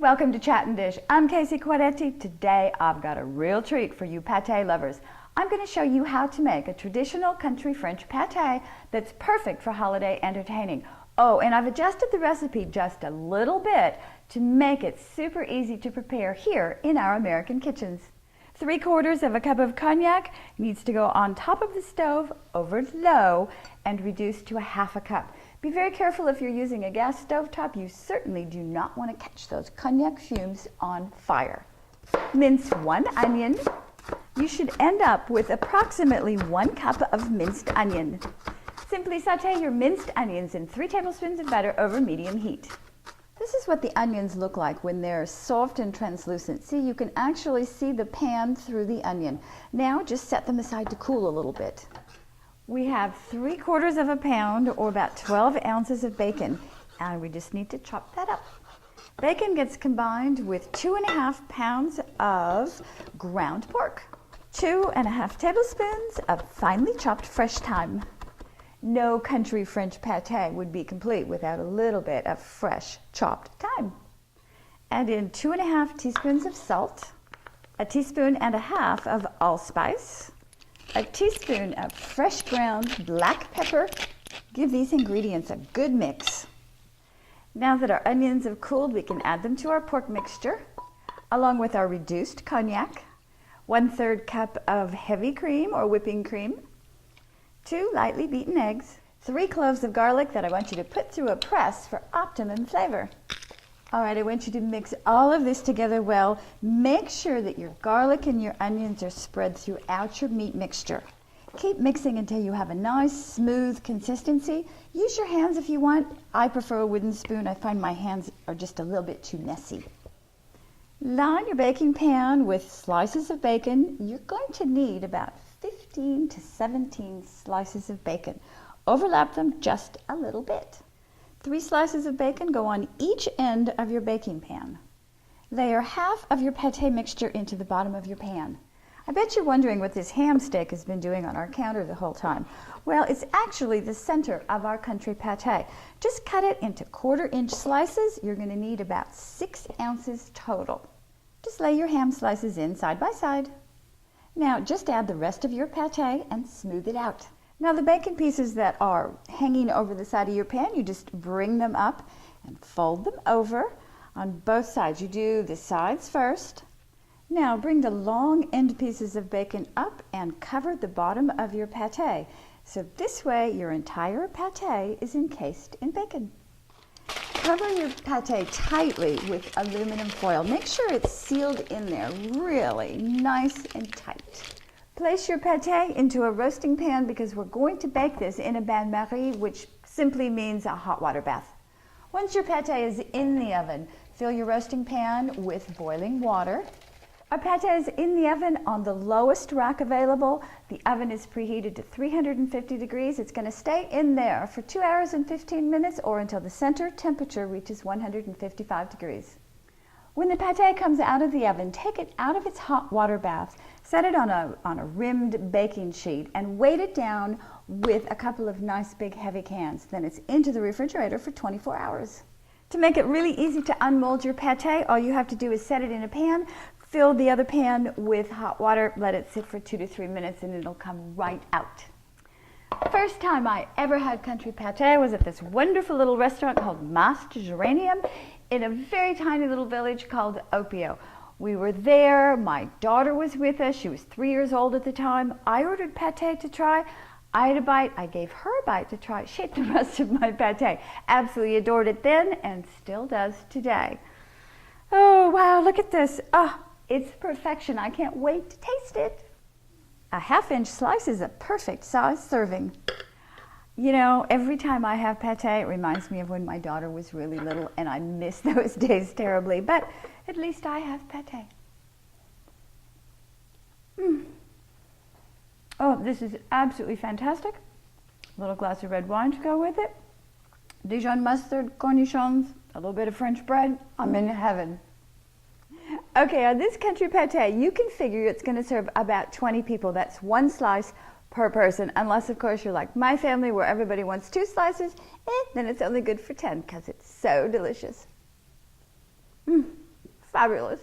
Welcome to Chat and Dish. I'm Casey Quaretti. Today I've got a real treat for you pate lovers. I'm going to show you how to make a traditional country French pate that's perfect for holiday entertaining. Oh, and I've adjusted the recipe just a little bit to make it super easy to prepare here in our American kitchens. 3/4 cup of cognac needs to go on top of the stove over low and reduced to 1/2 cup. Be very careful if you're using a gas stove top. You certainly do not want to catch those cognac fumes on fire. Mince 1 onion. You should end up with approximately 1 cup of minced onion. Simply saute your minced onions in 3 tablespoons of butter over medium heat. This is what the onions look like when they're soft and translucent. See, you can actually see the pan through the onion. Now just set them aside to cool a little bit. We have 3/4 pound or about 12 ounces of bacon, and we just need to chop that up. Bacon gets combined with 2.5 pounds of ground pork, 2.5 tablespoons of finely chopped fresh thyme. No country French pate would be complete without a little bit of fresh chopped thyme. Add in 2.5 teaspoons of salt, 1.5 teaspoons of allspice, 1 teaspoon of fresh ground black pepper. Give these ingredients a good mix. Now that our onions have cooled, we can add them to our pork mixture, along with our reduced cognac, 1/3 cup of heavy cream or whipping cream, 2 lightly beaten eggs, 3 cloves of garlic that I want you to put through a press for optimum flavor. All right, I want you to mix all of this together well. Make sure that your garlic and your onions are spread throughout your meat mixture. Keep mixing until you have a nice, smooth consistency. Use your hands if you want. I prefer a wooden spoon. I find my hands are just a little bit too messy. Line your baking pan with slices of bacon. You're going to need about 15 to 17 slices of bacon. Overlap them just a little bit. 3 slices of bacon go on each end of your baking pan. Layer half of your pate mixture into the bottom of your pan. I bet you're wondering what this ham steak has been doing on our counter the whole time. Well, it's actually the center of our country pate. Just cut it into 1/4-inch slices. You're going to need about 6 ounces total. Just lay your ham slices in side by side. Now just add the rest of your pate and smooth it out. Now the bacon pieces that are hanging over the side of your pan, you just bring them up and fold them over on both sides. You do the sides first. Now bring the long end pieces of bacon up and cover the bottom of your pate. So this way your entire pate is encased in bacon. Cover your pate tightly with aluminum foil. Make sure it's sealed in there really nice and tight. Place your pate into a roasting pan because we're going to bake this in a bain-marie, which simply means a hot water bath. Once your pate is in the oven, fill your roasting pan with boiling water. Our pate is in the oven on the lowest rack available. The oven is preheated to 350 degrees. It's going to stay in there for 2 hours and 15 minutes or until the center temperature reaches 155 degrees. When the pate comes out of the oven, take it out of its hot water bath, set it on a rimmed baking sheet, and weight it down with a couple of nice big heavy cans. Then it's into the refrigerator for 24 hours. To make it really easy to unmold your pate, all you have to do is set it in a pan, fill the other pan with hot water, let it sit for 2 to 3 minutes, and it'll come right out. First time I ever had country pate was at this wonderful little restaurant called Master Geranium in a very tiny little village called Opio. We were there, my daughter was with us, she was 3 years old at the time. I ordered pate to try. I had a bite, I gave her a bite to try. She ate the rest of my pate. Absolutely adored it then and still does today. Oh wow, look at this. Oh, it's perfection. I can't wait to taste it. A 1/2-inch slice is a perfect size serving. You know, every time I have pate, it reminds me of when my daughter was really little, and I miss those days terribly, but at least I have pate. Oh, this is absolutely fantastic. A little glass of red wine to go with it. Dijon mustard, cornichons, a little bit of French bread. I'm in heaven. Okay, on this country pate, you can figure it's going to serve about 20 people. That's 1 slice per person, unless of course you're like my family where everybody wants 2 slices, then it's only good for 10 because it's so delicious. fabulous.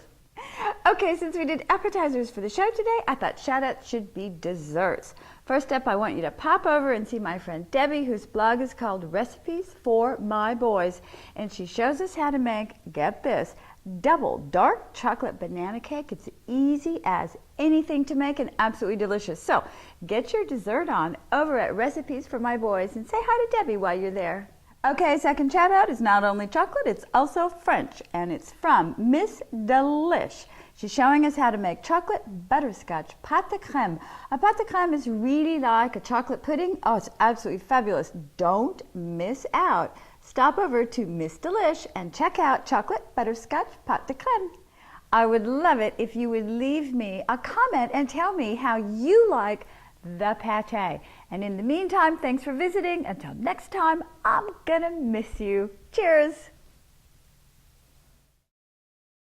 Okay, since we did appetizers for the show today, I thought shout-outs should be desserts. First up, I want you to pop over and see my friend Debbie, whose blog is called Recipes for My Boys. And she shows us how to make, get this, double dark chocolate banana cake. It's easy as anything to make and absolutely delicious. So get your dessert on over at Recipes for My Boys and say hi to Debbie while you're there. Okay, second shout out is not only chocolate, it's also French, and it's from Miss Delish. She's showing us how to make chocolate butterscotch pâte de crème. A pâte de crème is really like a chocolate pudding. Oh, it's absolutely fabulous. Don't miss out. Stop over to Miss Delish and check out chocolate butterscotch pâte de crème. I would love it if you would leave me a comment and tell me how you like the pate. And in the meantime, thanks for visiting. Until next time, I'm gonna miss you. Cheers.